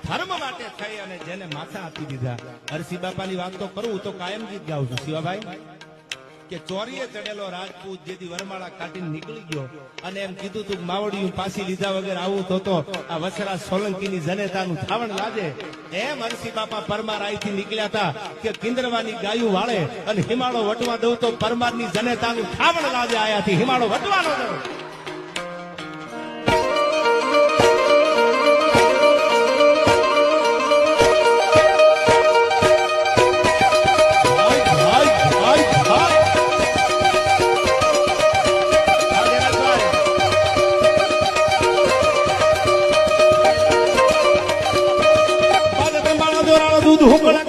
ધર્મ માટે થઈ અને જેને માથા આપી દીધા. અરસી બાપાની વાત તો કરું તો કાયમ ગીત ગાઉં છું શિવાભાઈ, કે ચોરીએ ચડેલો રાજપૂત જેથી વરમાળા કાઢીને નીકળી ગયો અને એમ કીધું તું માવડિયું પાછી લીધા વગર આવું તો આ વસરા સોલંકીની જનેતાનું થાવણ લાગે. એમ અરસી બાપા પરમાર અહીંથી નીકળ્યા હતા કે કિંદરવાની ગાયું વાળે અને હિમાળો વટવા દઉં તો પરમારની જનેતાનું થાવણ લાગે. આયાથી હિમાળો વટવાનો દઉં. દૂધ હુકડા